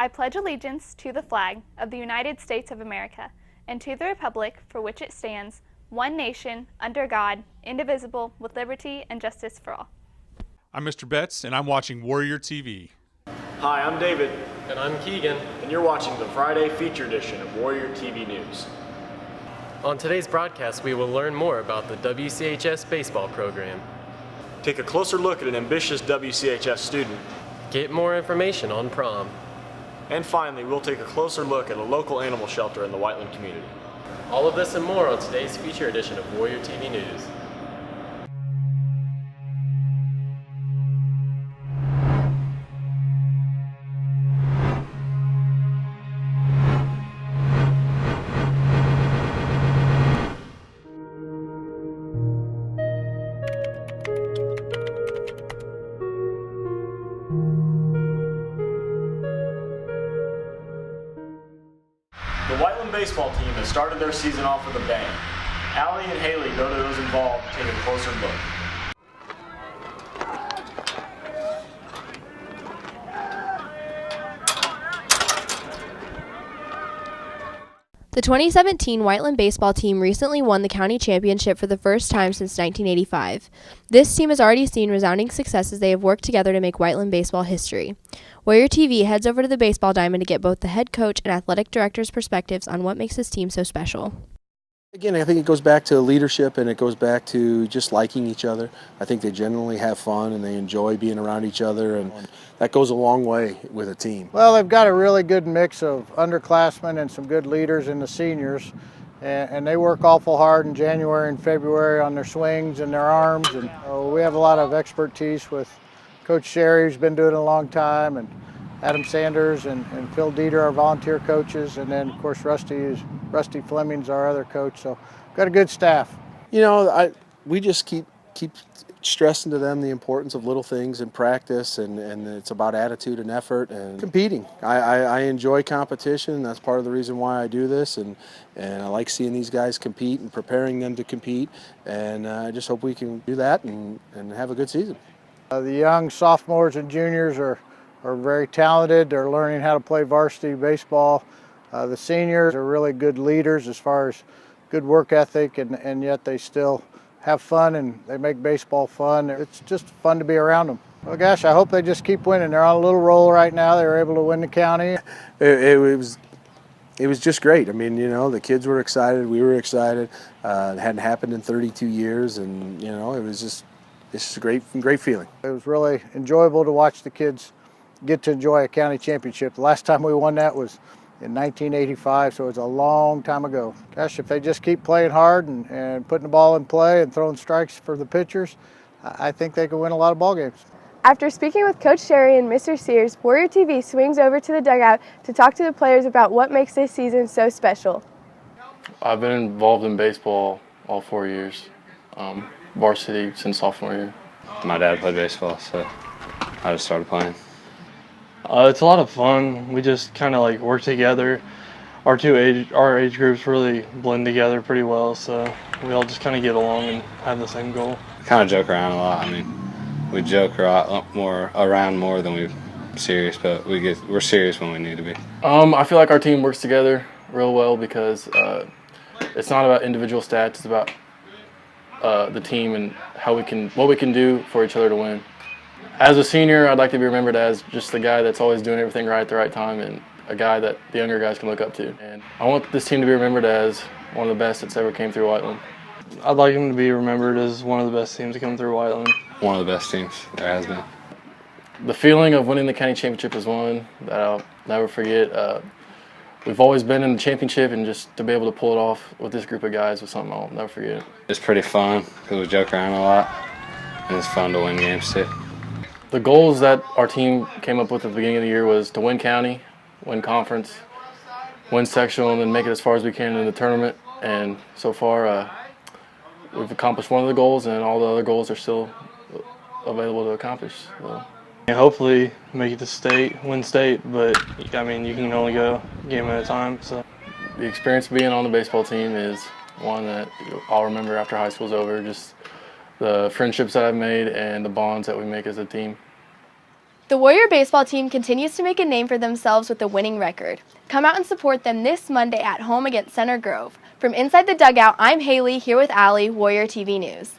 I pledge allegiance to the flag of the United States of America and to the republic for which it stands, one nation, under God, indivisible, with liberty and justice for all. I'm Mr. Betts, and I'm watching Warrior TV. Hi, I'm David. And I'm Keegan. And you're watching the Friday feature edition of Warrior TV News. On today's broadcast, we will learn more about the WCHS baseball program. Take a closer look at an ambitious WCHS student. Get more information on Prom. And finally, we'll take a closer look at a local animal shelter in the Whiteland community. All of this and more on today's feature edition of Warrior TV News. The Whiteland baseball team has started their season off with a bang. Allie and Haley go to those involved to take a closer look. The 2017 Whiteland baseball team recently won the county championship for the first time since 1985. This team has already seen resounding success as they have worked together to make Whiteland baseball history. Warrior TV heads over to the baseball diamond to get both the head coach and athletic director's perspectives on what makes this team so special. Again, I think it goes back to leadership, and it goes back to just liking each other. I think they generally have fun and they enjoy being around each other, and that goes a long way with a team. Well, they've got a really good mix of underclassmen and some good leaders in the seniors, and they work awful hard in January and February on their swings and their arms. And we have a lot of expertise with Coach Sherry, who's been doing it a long time, and Adam Sanders and Phil Dieter, our volunteer coaches, and then of course Rusty Fleming's our other coach. So got a good staff. You know, we just keep stressing to them the importance of little things in practice, and it's about attitude and effort and competing. I enjoy competition. That's part of the reason why I do this, and I like seeing these guys compete and preparing them to compete, and I just hope we can do that and have a good season. The young sophomores and juniors are very talented. They're learning how to play varsity baseball. The seniors are really good leaders as far as good work ethic, and yet they still have fun and they make baseball fun. It's just fun to be around them. Well, gosh, I hope they just keep winning. They're on a little roll right now. They were able to win the county. It was just great. I mean, you know, the kids were excited. We were excited. It hadn't happened in 32 years, and you know, it's just a great feeling. It was really enjoyable to watch the kids get to enjoy a county championship. The last time we won that was in 1985, so it's a long time ago. Gosh, if they just keep playing hard and putting the ball in play and throwing strikes for the pitchers, I think they could win a lot of ball games. After speaking with Coach Sherry and Mr. Sears, Warrior TV swings over to the dugout to talk to the players about what makes this season so special. I've been involved in baseball all 4 years, varsity since sophomore year. My dad played baseball, so I just started playing. It's a lot of fun. We just kind of like work together. Our age groups really blend together pretty well, so we all just kind of get along and have the same goal. Kind of joke around a lot. I mean, we joke around more than we're serious, but we're serious when we need to be. I feel like our team works together real well because it's not about individual stats. It's about the team and what we can do for each other to win. As a senior, I'd like to be remembered as just the guy that's always doing everything right at the right time and a guy that the younger guys can look up to. And I want this team to be remembered as one of the best that's ever came through Whiteland. I'd like him to be remembered as one of the best teams to come through Whiteland. One of the best teams there has been. The feeling of winning the county championship is one that I'll never forget. We've always been in the championship, and just to be able to pull it off with this group of guys was something I'll never forget. It's pretty fun because we joke around a lot, and it's fun to win games too. The goals that our team came up with at the beginning of the year was to win county, win conference, win sectional, and then make it as far as we can in the tournament. And so far, we've accomplished one of the goals, and all the other goals are still available to accomplish. So. Hopefully make it to state, win state, but I mean, you can only go a game at a time. So the experience of being on the baseball team is one that I'll remember after high school's over. Just the friendships that I've made and the bonds that we make as a team. The Warrior baseball team continues to make a name for themselves with a winning record. Come out and support them this Monday at home against Center Grove. From inside the dugout, I'm Haley, here with Allie, Warrior TV News.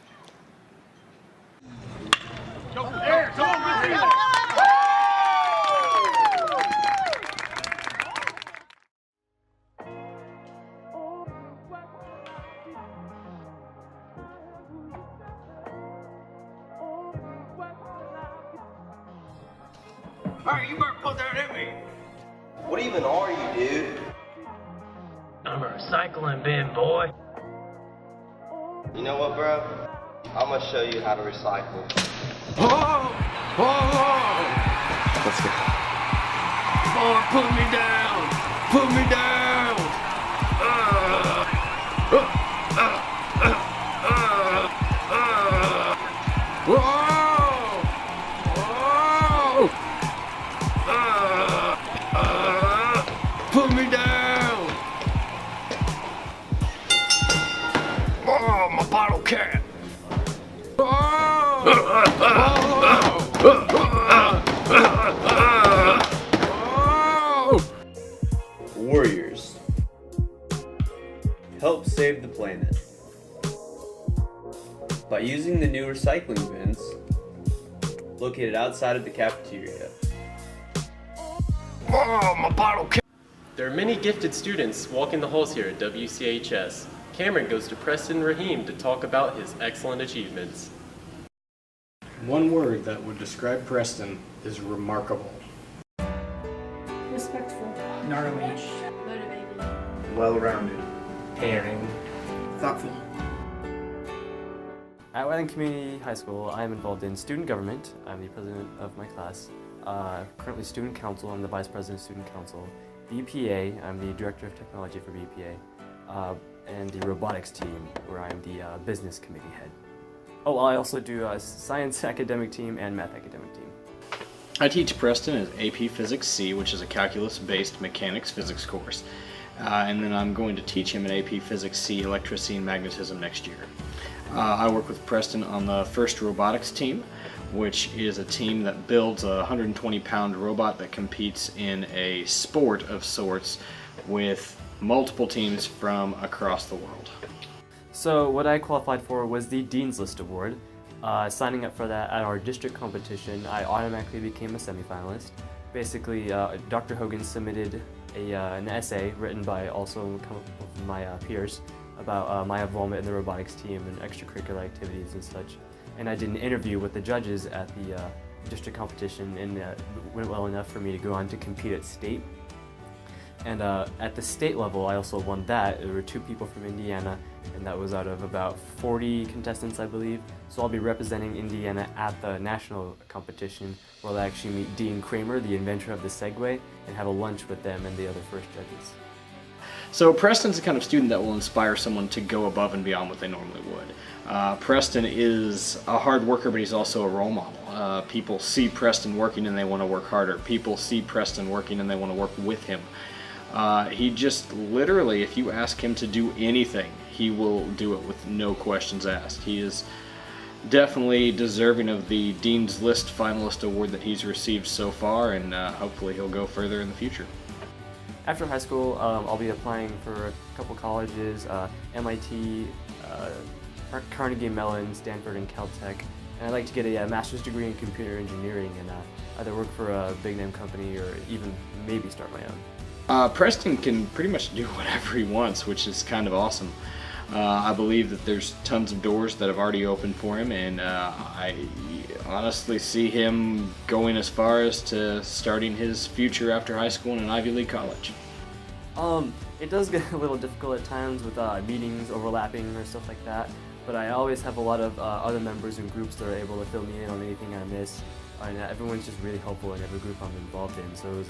Alright, you better put that in me. What even are you, dude? I'm a recycling bin, boy. You know what, bro? I'm gonna show you how to recycle. Oh! Let's go. Boy, put me down! Put me down! Put me down! Oh, my bottle cap! Warriors, help save the planet by using the new recycling bins located outside of the cafeteria. Oh, my bottle cap! There are many gifted students walking the halls here at WCHS. Cameron goes to Preston Raheem to talk about his excellent achievements. One word that would describe Preston is remarkable. Respectful. Gnarly. Motivated. Well-rounded. Caring. Thoughtful. At Whiteland Community High School, I am involved in student government. I'm the president of my class. Currently student council, I'm the vice president of student council. BPA, I'm the director of technology for BPA. And the robotics team, where I'm the business committee head. Oh, I also do a science academic team and math academic team. I teach Preston as AP Physics C, which is a calculus-based mechanics physics course. And then I'm going to teach him an AP Physics C electricity and magnetism next year. I work with Preston on the first robotics team, which is a team that builds a 120-pound robot that competes in a sport of sorts with multiple teams from across the world. So what I qualified for was the Dean's List Award. Signing up for that at our district competition, I automatically became a semifinalist. Basically, Dr. Hogan submitted an essay written by also a couple of my peers about my involvement in the robotics team and extracurricular activities and such. And I did an interview with the judges at the district competition, and it went well enough for me to go on to compete at state. And at the state level, I also won that. There were 2 people from Indiana, and that was out of about 40 contestants, I believe. So I'll be representing Indiana at the national competition, where I'll actually meet Dean Kramer, the inventor of the Segway, and have a lunch with them and the other first judges. So Preston's the kind of student that will inspire someone to go above and beyond what they normally would. Preston is a hard worker, but he's also a role model. People see Preston working and they want to work harder. People see Preston working and they want to work with him. He just literally, if you ask him to do anything, he will do it with no questions asked. He is definitely deserving of the Dean's List finalist award that he's received so far, and hopefully he'll go further in the future. After high school, I'll be applying for a couple colleges, MIT, Carnegie Mellon, Stanford, and Caltech. And I'd like to get a master's degree in computer engineering and either work for a big name company or even maybe start my own. Preston can pretty much do whatever he wants, which is kind of awesome. I believe that there's tons of doors that have already opened for him, and I honestly see him going as far as to starting his future after high school in an Ivy League college. It does get a little difficult at times with meetings overlapping or stuff like that, but I always have a lot of other members and groups that are able to fill me in on anything I miss, and everyone's just really helpful in every group I'm involved in, so I was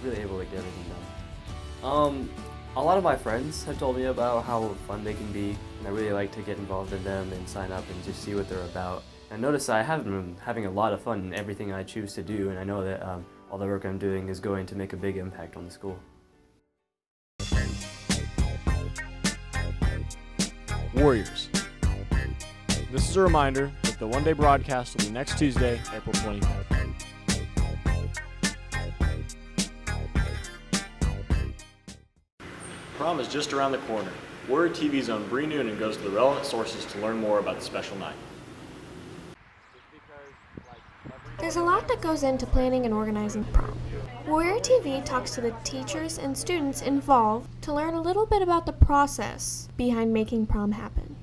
really able to get everything done. A lot of my friends have told me about how fun they can be, and I really like to get involved in them and sign up and just see what they're about. And I notice I have been having a lot of fun in everything I choose to do, and I know that all the work I'm doing is going to make a big impact on the school. Warriors. This is a reminder that the one-day broadcast will be next Tuesday, April 25th. Prom is just around the corner. Warrior TV's own Bree Noonan goes to the relevant sources to learn more about the special night. There's a lot that goes into planning and organizing prom. Warrior TV talks to the teachers and students involved to learn a little bit about the process behind making prom happen.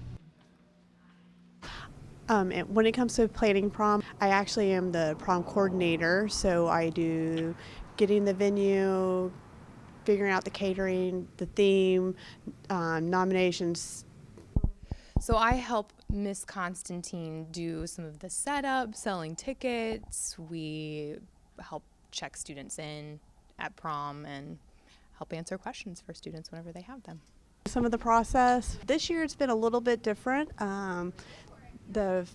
When it comes to planning prom, I actually am the prom coordinator, so I do getting the venue, figuring out the catering, the theme, nominations. So I help Miss Constantine do some of the setup, selling tickets. We help check students in at prom and help answer questions for students whenever they have them. Some of the process. This year it's been a little bit different. The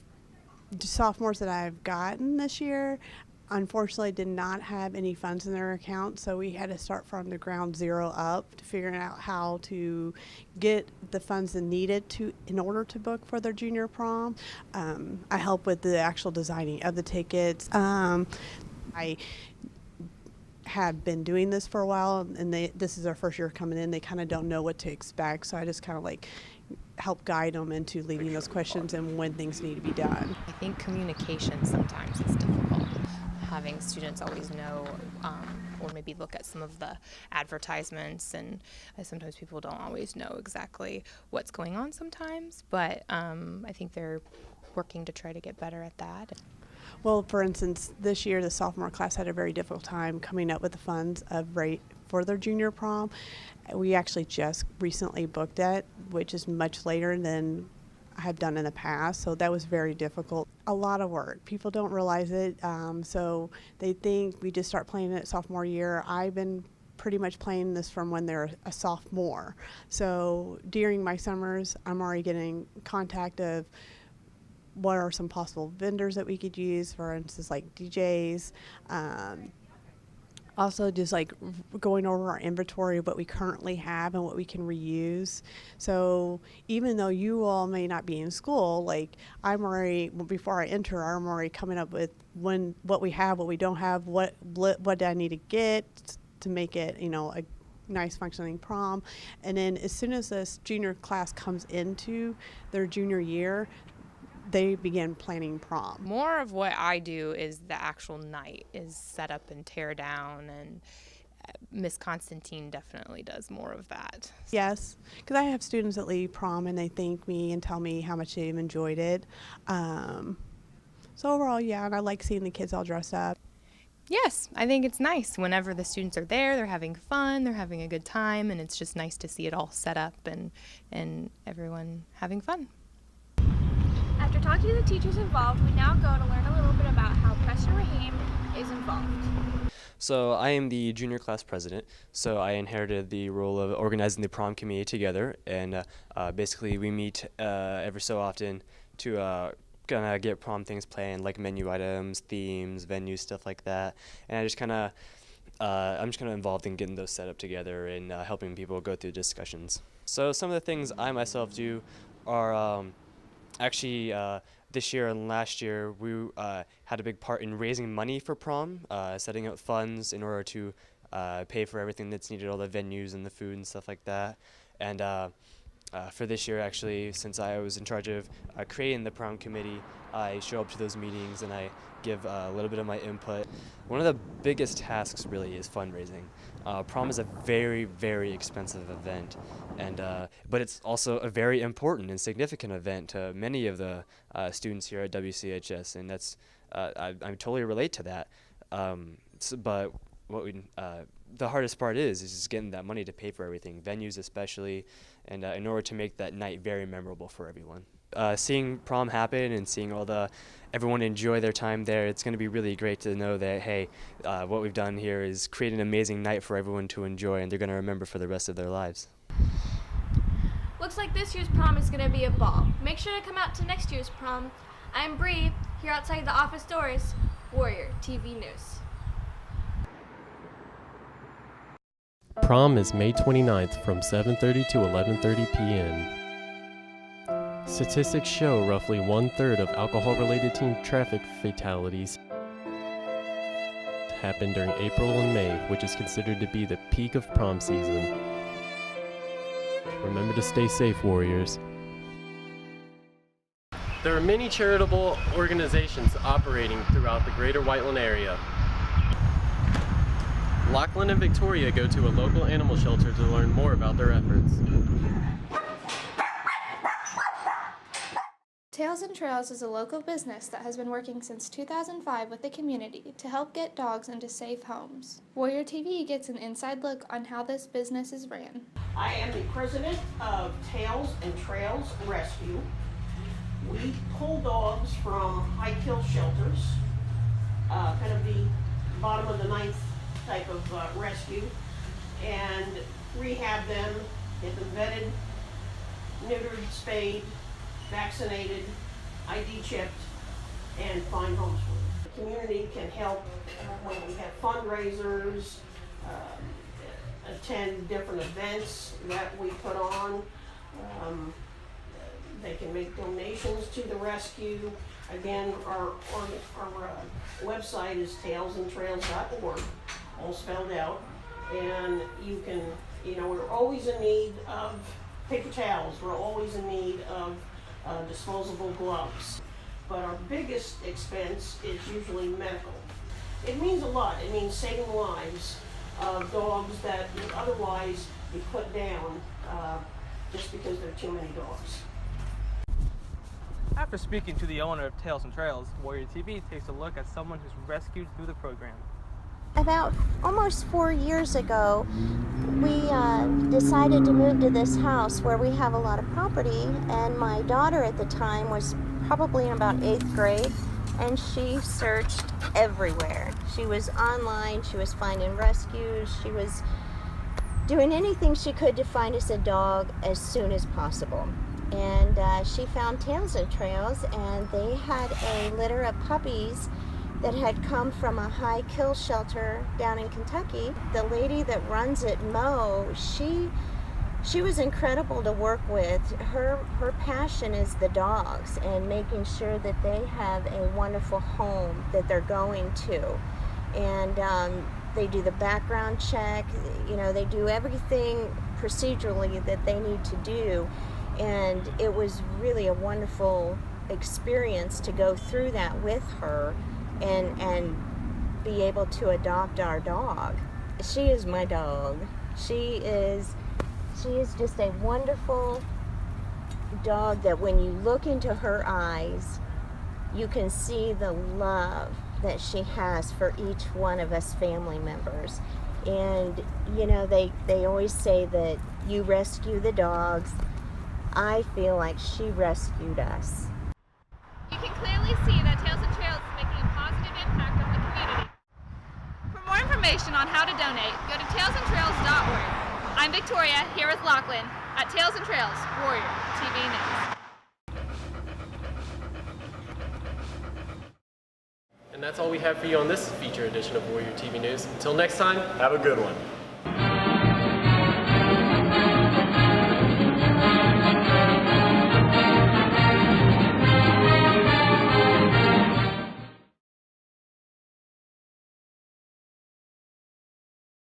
sophomores that I've gotten this year unfortunately did not have any funds in their account, so we had to start from the ground zero up to figuring out how to get the funds that needed in order to book for their junior prom. I help with the actual designing of the tickets. I have been doing this for a while, and this is their first year coming in. They kind of don't know what to expect, so I just kind of like help guide them into leading those questions and when things need to be done. I think communication sometimes is difficult. Having students always know or maybe look at some of the advertisements, and sometimes people don't always know exactly what's going on sometimes, but I think they're working to try to get better at that. Well, for instance, this year the sophomore class had a very difficult time coming up with the funds for their junior prom. We actually just recently booked it, which is much later than I have done in the past, so that was very difficult. A lot of work. People don't realize it, so they think we just start playing it sophomore year. I've been pretty much playing this from when they're a sophomore. So during my summers, I'm already getting contact of what are some possible vendors that we could use, for instance, like DJs. Also just like going over our inventory of what we currently have and what we can reuse. So even though you all may not be in school, like before I enter, I'm already coming up with what we have, what we don't have, what do I need to get to make it, a nice functioning prom. And then as soon as this junior class comes into their junior year, they begin planning prom. More of what I do is the actual night, is set up and tear down, and Miss Constantine definitely does more of that. Yes, because I have students that leave prom and they thank me and tell me how much they've enjoyed it. So overall, yeah, and I like seeing the kids all dressed up. Yes, I think it's nice. Whenever the students are there, they're having fun, they're having a good time, and it's just nice to see it all set up and everyone having fun. After talking to the teachers involved, we now go to learn a little bit about how Preston Raheem is involved. So I am the junior class president, so I inherited the role of organizing the prom committee together, and basically we meet every so often to kind of get prom things planned, like menu items, themes, venues, stuff like that, and I'm just kind of involved in getting those set up together and helping people go through discussions. So some of the things I myself do are actually, this year and last year, we had a big part in raising money for prom, setting up funds in order to pay for everything that's needed, all the venues and the food and stuff like that. And for this year, actually, since I was in charge of creating the prom committee, I show up to those meetings and I give a little bit of my input. One of the biggest tasks really is fundraising. Prom is a very, very expensive event, but it's also a very important and significant event to many of the students here at WCHS, and that's I totally relate to that. But the hardest part is just getting that money to pay for everything, venues especially, and in order to make that night very memorable for everyone. Seeing prom happen and seeing everyone enjoy their time there, it's going to be really great to know that, hey, what we've done here is create an amazing night for everyone to enjoy, and they're going to remember for the rest of their lives. Looks like this year's prom is going to be a ball. Make sure to come out to next year's prom. I'm Bree, here outside the office doors, Warrior TV News. Prom is May 29th from 7:30 to 11:30 p.m. Statistics show roughly 1/3 of alcohol-related teen traffic fatalities happen during April and May, which is considered to be the peak of prom season. Remember to stay safe, Warriors. There are many charitable organizations operating throughout the greater Whiteland area. Lachlan and Victoria go to a local animal shelter to learn more about their efforts. Tails and Trails is a local business that has been working since 2005 with the community to help get dogs into safe homes. Warrior TV gets an inside look on how this business is ran. I am the president of Tails and Trails Rescue. We pull dogs from high kill shelters, kind of the bottom of the ninth type of rescue, and rehab them, get them vetted, neutered, spayed, vaccinated, ID chipped, and find homes for them. The community can help when we have fundraisers, attend different events that we put on. They can make donations to the rescue. Again, our website is tailsandtrails.org, all spelled out. And you can, we're always in need of paper towels. We're always in need of disposable gloves. But our biggest expense is usually medical. It means a lot. It means saving lives of dogs that would otherwise be put down just because there are too many dogs. After speaking to the owner of Tails and Trails, Warrior TV takes a look at someone who's rescued through the program. About almost 4 years ago, we decided to move to this house where we have a lot of property, and my daughter at the time was probably in about 8th grade, and she searched everywhere. She was online, she was finding rescues, she was doing anything she could to find us a dog as soon as possible. And she found Tails and Trails, and they had a litter of puppies that had come from a high kill shelter down in Kentucky. The lady that runs it, Mo, she was incredible to work with. Her passion is the dogs and making sure that they have a wonderful home that they're going to. And they do the background check, they do everything procedurally that they need to do. And it was really a wonderful experience to go through that with her and be able to adopt our dog. She is my dog. She is just a wonderful dog that when you look into her eyes, you can see the love that she has for each one of us family members. And they always say that you rescue the dogs. I feel like she rescued us. You can clearly see that Tails and Trails is making a positive impact on the community. For more information on how to donate, go to tailsandtrails.org. I'm Victoria, here with Lachlan at Tails and Trails, Warrior TV News. And that's all we have for you on this feature edition of Warrior TV News. Until next time, have a good one.